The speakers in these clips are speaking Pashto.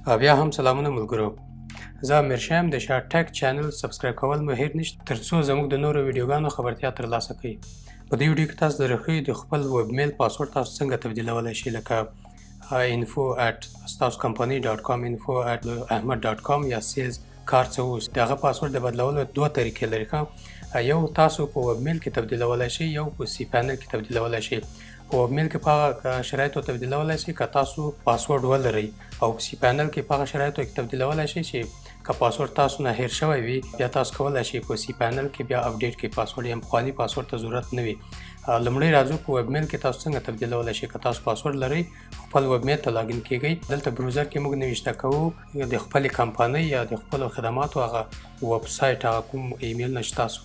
بیا هم سلامونه ملګرو. زه مرشم د SHAHtech چینل سبسکرایب کول مو هیر نشته ترڅو زموږ د نورو ویډیوګانو خبرتیا ترلاسه کړئ. په دې ویډیو کې تاسو درښیو د خپل ویب میل پاسورډ تاسو څنګه تبدیلولای شئ، لکه info@ستاسوکمپنی.com info@ahmed.com یا سیلز کار څه اوس دغه پاسورډ د بدلولو دوه طریقې لري. یو تاسو په ویب میل کې تبدیلولای شئ، یو په cPanel کې تبدیلولای شئ. په ویب میل کې په هغه شرایطو تبدیلولای شئ که تاسو پاسورډ ولرئ، او په cPanel کې په هغه شرایطو کې تبدیلولای شئ چې که پاسورډ تاسو نه هیر شوی وي، بیا تاسو کولی شئ په cPanel کې بیا اپډیټ کړئ پاسورډ، یا پخواني پاسورډ ته ضرورت نه وي. لومړی راځو په ویب میل کې تاسو څنګه تبدیلولای شئ. که تاسو پاسورډ لرئ، خپل ویب میل ته لاګین کیږئ. دلته بروزر کې موږ نوشته کوو د خپلې کمپنۍ یا د خپلو خدماتو هغه ویب سایټ، هغه کوم ایمیل نه چې تاسو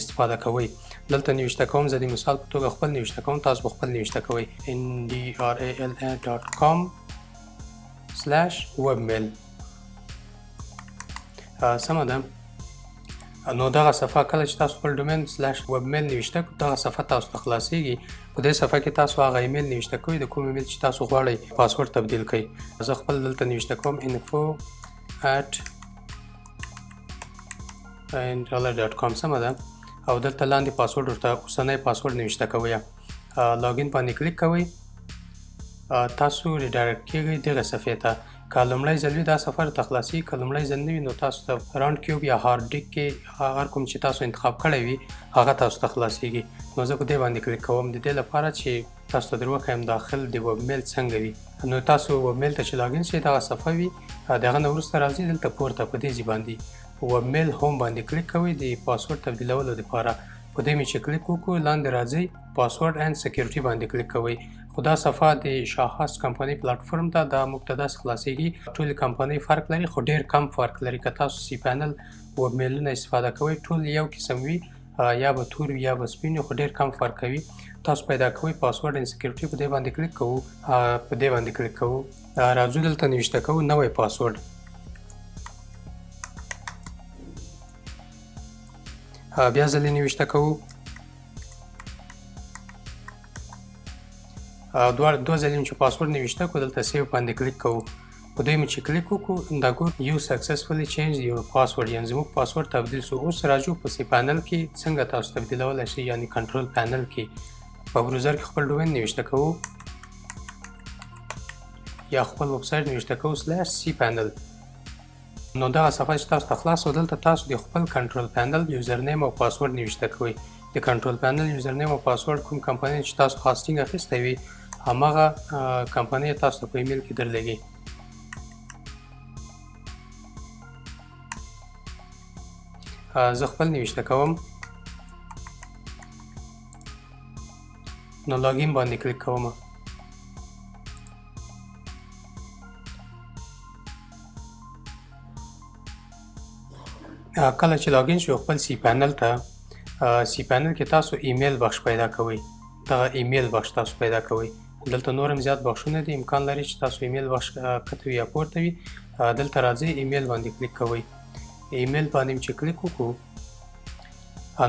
استفاده کوئ. دلته نوشته کوم، زه د مثال په توګه خپل نوشته کوم، تاسو به خپل نوشته کوئ ndral.com/webmail. سمه ده. نو دغه صفحه کله چې تاسو خپل ډومین /webmail نوشته کړئ، دغه صفحه تاسو ته خلاصیږي. په دې صفحه کې تاسو هغه ایمیل نوشته کوئ د کوم ایمیل چې تاسو غواړئ پاسورډ تبدیل کړئ. زه خپل دلته نوشته کوم info@ndral.com. سمه ده. او دلته لاندې پاسورډ ورته اوسنی پاسورډ نوشته کوئ. لاګین باندې کلیک کوئ، تاسو ریډایرکټ کیږئ دغه صفحې ته. که لومړی ځل وي دا صفحه ته خلاصیږي، که لومړی ځل نه وي نو تاسو ته راوند کیوب یا هارد ډیک کې هر کوم چې تاسو انتخاب کړی وي هغه تاسو ته خلاصیږي. نو زه په دې باندې کلیک کوم د دې لپاره چې تاسو ته در وښیم داخل د ویب میل څنګه وي. نو تاسو ویب میل ته چې لاګین شئ دغه صفحه وي، دغه نه وروسته راځئ دلته پورته په دې ځای باندې ویب میل هوم باندې کلیک کوئ د پاسورډ تبدیلولو لپاره. په دې مې چې کلیک وکړو لاندې راځئ پاسورډ اینډ سکیورټي باندې کلیک کوئ. خو دا صفحه د SHAHtech کمپنۍ پلیټفارم ته دا موږ ته داسې خلاصیږي. ټولې کمپنۍ فرق لري خو ډېر کم فرق لري. که تاسو cPanel ویب میلونه استفاده کوئ ټول یو قسم وي، یا به تور وي یا به سپین وي، خو ډېر کم فرق کوي. تاسو پیدا کوئ پاسورډ اینډ سکیورټي، په دې باندې کلیک کوو. په دې باندې کلیک کوو، راځو دلته نوشته کوو نوی پاسورډ. بیا ځلې نوشته کوو، دوه ځلې چې پاسورډ نوشته کړو دلته سیو باندې کلیک کوو. په دې چې کلیک وکړو دا ګور یو سکسسفلی چینج یور پاسورډ، یعنې زموږ پاسورډ تبدیل شو. اوس راځو په cPanel کې څنګه تاسو تبدیلولای شئ، یعنې کنټرول پینل کې په بروزر کې خپل ډومین نوشته کوو یا خپل ویب سایټ نوشته کوو /cPanel. نو دغه صفحه چې تاسو ته خلاص و، دلته تاسو د خپل کنټرول پینل یوزرنیم او پاسورډ نوشته کوئ. د کنټرول پینل یوزرنیم او پاسورډ کوم کمپنۍ چې تاسو هاسټینګ اخیستی وي هماغه کمپنۍ تاسو ته په ایمیل کې درلېږي. زه خپل نوشته کوم، نو لاګین باندې کلیک کوم. کله چې لاګین شو خپل cPanel ته، cPanel کې تاسو ایمیل بخش پیدا کوئ. دغه ایمیل بخش تاسو پیدا کوئ. دلته نور هم زیات بخشونه دي، امکان لري چې تاسو ایمیل بخش کته وي یا پورته وي. دلته راځئ ایمیل باندې کلیک کوئ. ایمیل باندې چې کلیک وکړو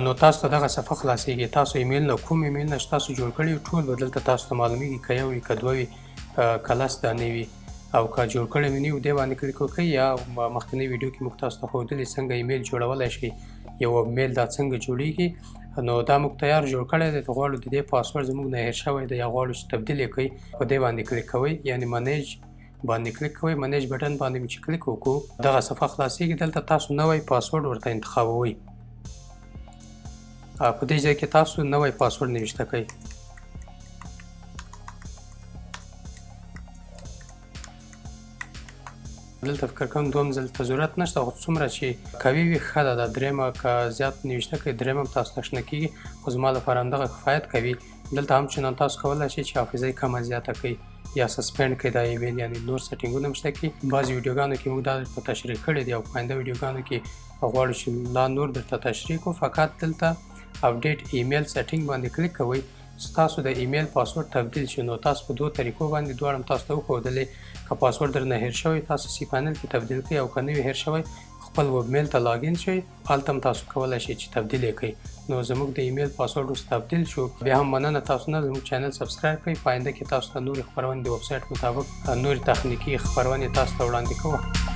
نو تاسو ته دغه صفحه خلاصیږي. تاسو ایمیل نه کوم ایمیل نه تاسو جوړ کړی ټول به دلته تاسو ته معلومیږي، که یو وي که دوه وي که لس دانې وي، او که جوړ کړی مې نه وي دې باندې کلیک وکړئ. یا مخکنی ویډیو کې موږ تاسو ته ښودلي څنګه ایمیل جوړولی شئ، یو ویب میل دا څنګه جوړیږي. نو دا موږ تیار جوړ کړی دی، غواړو د دې پاسورډ زموږ نه هیر شوی دی یا غواړو چې تبدیل یې کړئ. په دې باندې کلیک کوئ، یعنې منیج باندې کلیک کوئ. منیج بټن باندې چې کلیک وکړو دغه صفحه خلاصیږي. دلته تاسو نوی پاسورډ ورته انتخابوئ. په دې ځای کې تاسو نوی پاسورډ نوشته کړئ. دلته فکر کوم دوم ځل ته ضرورت نشته، خو څومره چې قوي وي ښه ده. درېیمه که زیات نوشته کړئ درېیم هم تاسو ته شنه کېږي، خو زما لپاره همدغه کفایت کوي. دلته هم چنان تاسو کولی شئ چې حافظه یې کمه زیاته کړئ یا سسپینډ کړئ دا ایمیل، یعنې نور سیټینګونه هم شته کې. بعضې ویډیوګانو کې موږ دا درته تشریح کړی دی او په آینده ویډیوګانو کې غواړو چې لا نور درته تشریح کړو. فقط دلته اپډیټ ایمیل سیټینګ باندې کلیک کوئ. ستاسو د ایمیل پاسورډ تبدیل شي. نو تاسو په دوه طریقو باندې دواړه تاسو ته وښودلې. که پاسورډ درنه هیر شوی تاسو cPanel کې تبدیل کړئ، او که نه وي هیر شوی خپل ویب میل ته لاګین شئ. هلته هم تاسو کولی شئ چې تبدیل یې کړئ. نو زموږ د ایمیل پاسورډ اوس تبدیل شو. بیا هم مننه تاسو نه زموږ چینل سبسکرایب کړئ. په آینده کې تاسو ته نورې خپرونې د ویب سایټ مطابق نورې تخنیکي خپرونې تاسو ته وړاندې کوو.